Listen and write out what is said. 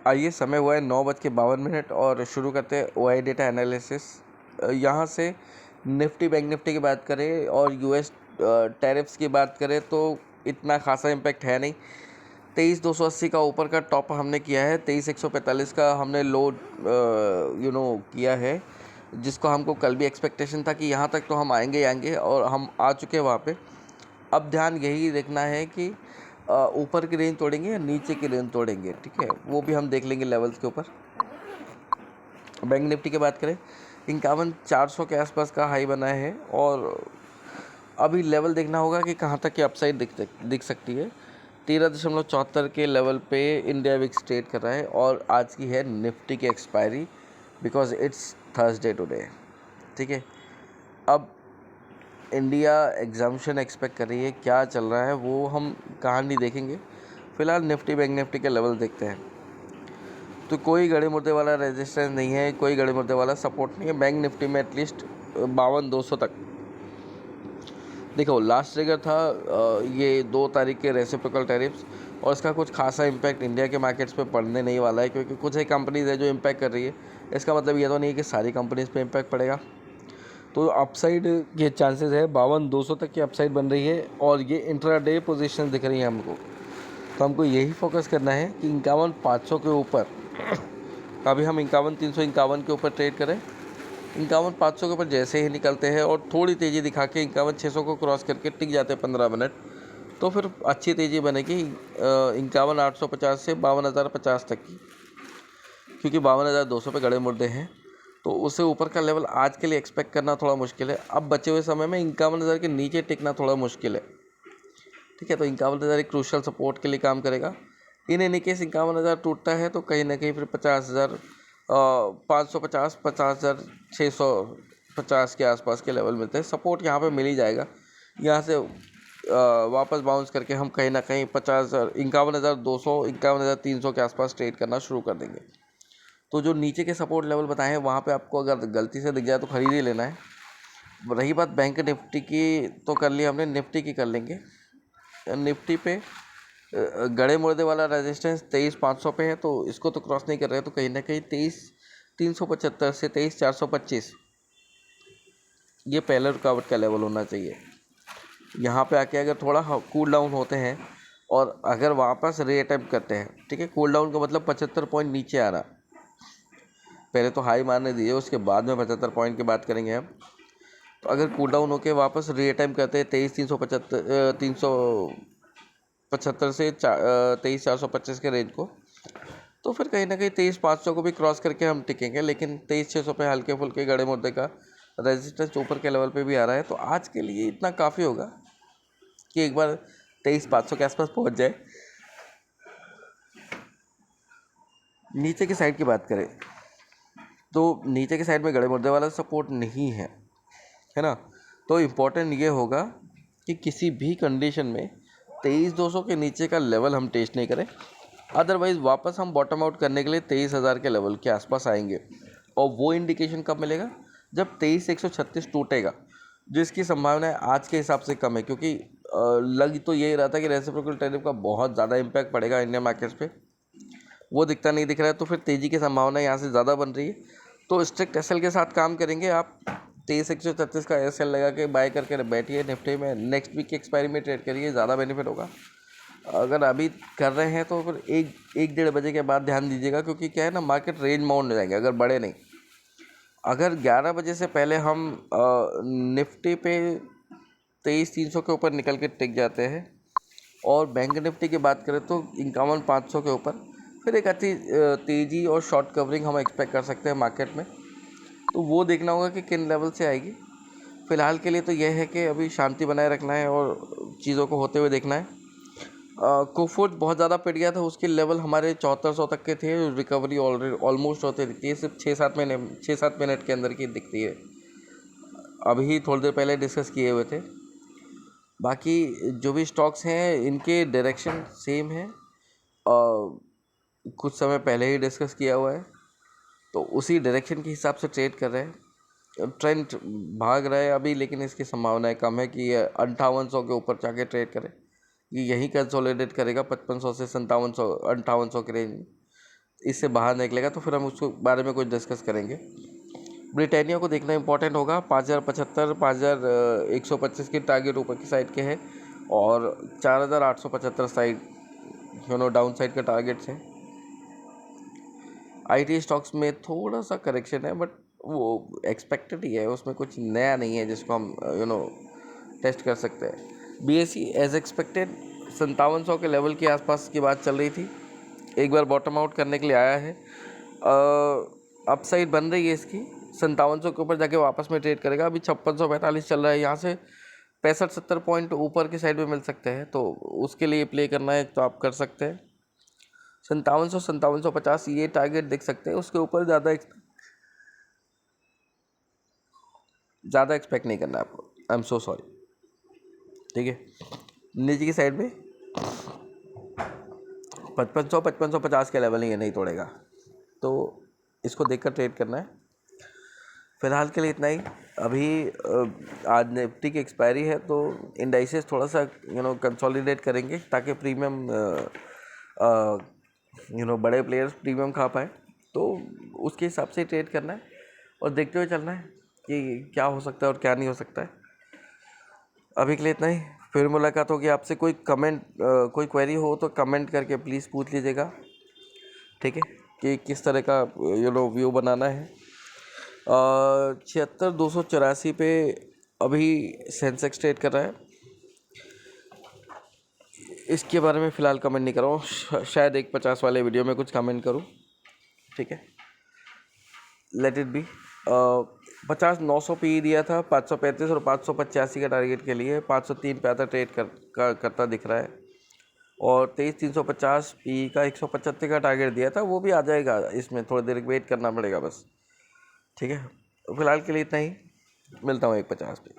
आइए, समय हुआ है 9:52 और शुरू करते हैं ओआई डेटा एनालिसिस। यहाँ से निफ्टी बैंक निफ्टी की बात करें और यूएस टैरिफ्स की बात करें तो इतना खासा इम्पैक्ट है नहीं। 23,280 का ऊपर का टॉप हमने किया है, 23,145 का हमने लो किया है, जिसको हमको कल भी एक्सपेक्टेशन था कि यहाँ तक तो हम आएंगे ही आएंगे और हम आ चुके हैं वहाँ पे। अब ध्यान यही देखना है कि ऊपर की रेंज तोड़ेंगे या नीचे की रेंज तोड़ेंगे, ठीक है, वो भी हम देख लेंगे लेवल्स के ऊपर। बैंक निफ्टी की बात करें, 51,400 के आसपास का हाई बना है और अभी लेवल देखना होगा कि कहाँ तक की अपसाइड दिख सकती है। 13.74 के लेवल पे इंडिया विक्स ट्रेड कर रहा है और आज की है निफ्टी की expiry, because it's Thursday today, ठीक है। अब इंडिया एग्जाम्शन एक्सपेक्ट कर रही है, क्या चल रहा है वो हम कहानी देखेंगे। फिलहाल निफ्टी बैंक निफ्टी के लेवल देखते हैं। तो कोई गड़े मुर्दे वाला रेजिस्टेंस नहीं है, कोई गड़े मुर्दे वाला सपोर्ट नहीं है बैंक निफ्टी में। एटलीस्ट 52,200 तक देखो लास्ट ट्रिगर था ये 2 तारीख के रेसिप्रोकल टैरिफ्स, और इसका कुछ खासा इम्पैक्ट इंडिया के मार्केट्स पे पड़ने नहीं वाला है, क्योंकि कुछ एक कंपनीज है जो इम्पैक्ट कर रही है। इसका मतलब ये तो नहीं है कि सारी कंपनीज पे इम्पैक्ट पड़ेगा। तो अपसाइड के चांसेस है, 52,200 तक की अपसाइड बन रही है और ये इंट्राडे पोजीशन दिख रही है हमको। तो हमको यही फोकस करना है कि 51,500 के ऊपर अभी हम 51,351 के ऊपर ट्रेड करें। 51,500 के ऊपर जैसे ही निकलते हैं और थोड़ी तेज़ी दिखा के 51,600 को क्रॉस करके टिक जाते हैं 15 मिनट, तो फिर अच्छी तेज़ी बनेगी 51,850 से 52,050 तक की, क्योंकि 52,200 पे गड़े मुर्दे हैं। तो उससे ऊपर का लेवल आज के लिए एक्सपेक्ट करना थोड़ा मुश्किल है। अब बचे हुए समय में 51,000 के नीचे टिकना थोड़ा मुश्किल है, ठीक है। तो 51,000 एक क्रूशल सपोर्ट के लिए काम करेगा। इन एनी केस 51,000 टूटता है तो कहीं ना कहीं फिर 50,550 50,650 के आसपास के लेवल मिलते हैं। सपोर्ट यहाँ पे मिल ही जाएगा। यहाँ से वापस बाउंस करके हम कहीं ना कहीं 50,000 51,200 51,300 के आसपास ट्रेड करना शुरू कर देंगे। तो जो नीचे के सपोर्ट लेवल बताए हैं वहाँ पे आपको अगर गलती से दिख जाए तो ख़रीद ही लेना है। रही बात बैंक निफ्टी की, तो कर लिया हमने, निफ्टी की कर लेंगे। निफ्टी पे गड़े मुर्दे वाला रेजिस्टेंस 23,500 पे है, तो इसको तो क्रॉस नहीं कर रहे, तो कहीं ना कहीं 23,375 से 23,425 ये पहले रुकावट का लेवल होना चाहिए। यहाँ पे आके अगर थोड़ा कूल डाउन होते हैं और अगर वापस रीअटेम्प्ट करते हैं, ठीक है, कूल डाउन का मतलब 75 पॉइंट नीचे आ रहा, पहले तो हाई मारने दीजिए, उसके बाद में 75 पॉइंट की बात करेंगे हम। तो अगर कूल डाउन होकर वापस रीअटेम्प्ट करते हैं 23,375 से 23,425 के रेंज को, तो फिर कहीं ना कहीं 23,500 को भी क्रॉस करके हम टिकेंगे। लेकिन 23,600 पे हल्के फुल्के गड़े मुद्दे का रेजिस्टेंस ऊपर के लेवल पे भी आ रहा है, तो आज के लिए इतना काफ़ी होगा कि एक बार 23,500 के आसपास पहुंच जाए। नीचे की साइड की बात करें तो नीचे की साइड में गड़े मुर्दे वाला सपोर्ट नहीं है, है ना। तो इम्पोर्टेंट ये होगा कि किसी भी कंडीशन में 23,200 के नीचे का लेवल हम टेस्ट नहीं करें। अदरवाइज़ वापस हम बॉटम आउट करने के लिए 23,000 के लेवल के आसपास आएंगे, और वो इंडिकेशन कब मिलेगा, जब 23,136 टूटेगा, जिसकी संभावना आज के हिसाब से कम है, क्योंकि लग तो यही रहा था कि रेसिप्रोकल टैरिफ का बहुत ज़्यादा इम्पैक्ट पड़ेगा इंडियन मार्केट्स पे। वो दिखता नहीं दिख रहा है, तो फिर तेज़ी की संभावना यहाँ से ज़्यादा बन रही है। तो स्ट्रिक्ट एसएल के साथ काम करेंगे आप। 23,136 का एसएल लगा के बाय करके बैठिए निफ्टी में, नेक्स्ट वीक की एक्सपायरी में ट्रेड करिए, ज़्यादा बेनिफिट होगा। अगर अभी कर रहे हैं तो फिर 1-1:30 बजे के बाद ध्यान दीजिएगा, क्योंकि क्या है ना, मार्केट रेंज बाउंड जाएंगे अगर बढ़े नहीं। अगर 11 बजे से पहले हम निफ्टी पे 23,300 के ऊपर निकल के टिक जाते हैं, और बैंक निफ्टी की बात करें तो 51,500 के ऊपर, फिर एक अच्छी तेज़ी और शॉर्ट कवरिंग हम एक्सपेक्ट कर सकते हैं मार्केट में। तो वो देखना होगा कि किन लेवल से आएगी। फ़िलहाल के लिए तो यह है कि अभी शांति बनाए रखना है और चीज़ों को होते हुए देखना है। कोफोर्ज बहुत ज़्यादा पिट गया था, उसके लेवल हमारे 7400 तक के थे। रिकवरी ऑलमोस्ट होते दिखती है, सिर्फ 6-7 मिनट के अंदर की दिखती है। अभी थोड़ी देर पहले डिस्कस किए हुए थे। बाकी जो भी स्टॉक्स हैं इनके डायरेक्शन सेम है, कुछ समय पहले ही डिस्कस किया हुआ है, तो उसी डायरेक्शन के हिसाब से ट्रेड कर रहे हैं। ट्रेंड भाग रहा है अभी, लेकिन इसकी संभावनाएं कम है कि ये 5800 के ऊपर जाके ट्रेड करे। ये यही कंसोलिडेट करेगा 5500 से 5700 5800 के रेंज में। इससे बाहर निकलेगा तो फिर हम उसको बारे में कुछ डिस्कस करेंगे। ब्रिटानिया को देखना इंपॉर्टेंट होगा। 5075, 5125 के टारगेट ऊपर की साइड के हैं और 4875 साइड डाउन साइड का टारगेट्स हैं। IT स्टॉक्स में थोड़ा सा करेक्शन है बट वो एक्सपेक्टेड ही है, उसमें कुछ नया नहीं है जिसको हम टेस्ट कर सकते हैं। BSE एज एक्सपेक्टेड 5700 के लेवल के आसपास की बात चल रही थी, एक बार बॉटम आउट करने के लिए आया है। अपसाइड बन रही है इसकी, 5700 के ऊपर जाके वापस में ट्रेड करेगा। अभी 5645 चल रहा है, यहाँ से 65-70 पॉइंट ऊपर की साइड में मिल सकते हैं, तो उसके लिए प्ले करना है तो आप कर सकते हैं। 5750 ये टारगेट देख सकते हैं, उसके ऊपर ज़्यादा एक्सपेक्ट नहीं करना है आपको। I am so sorry. ठीक है, नीचे की साइड में 5550 के लेवल ही है, नहीं तोड़ेगा, तो इसको देखकर ट्रेड करना है। फ़िलहाल के लिए इतना ही। अभी आज निफ्टी की एक्सपायरी है तो इंडाइसेस थोड़ा सा कंसोलिडेट करेंगे ताकि प्रीमियम बड़े प्लेयर्स प्रीमियम खा पाए, तो उसके हिसाब से ट्रेड करना है और देखते हुए चलना है कि क्या हो सकता है और क्या नहीं हो सकता है। अभी के लिए इतना ही, फिर मुलाकात होगी आपसे। कोई कमेंट कोई क्वेरी हो तो कमेंट करके प्लीज़ पूछ लीजिएगा, ठीक है, कि किस तरह का व्यू बनाना है। 76,284 पे अभी सेंसेक्स ट्रेड कर रहा है। इसके बारे में फ़िलहाल कमेंट नहीं कर रहा हूँ, शायद 150 वाले वीडियो में कुछ कमेंट करूँ, ठीक है, लेट इट बी। 50-900 पी दिया था, 535 और 585 का टारगेट के लिए 503 पे आता ट्रेड करता दिख रहा है, और 23,350 पी का 175 का टारगेट दिया था, वो भी आ जाएगा। इसमें थोड़ी देर वेट करना पड़ेगा बस, ठीक है। फिलहाल के लिए इतना ही, मिलता हूँ 150 पे।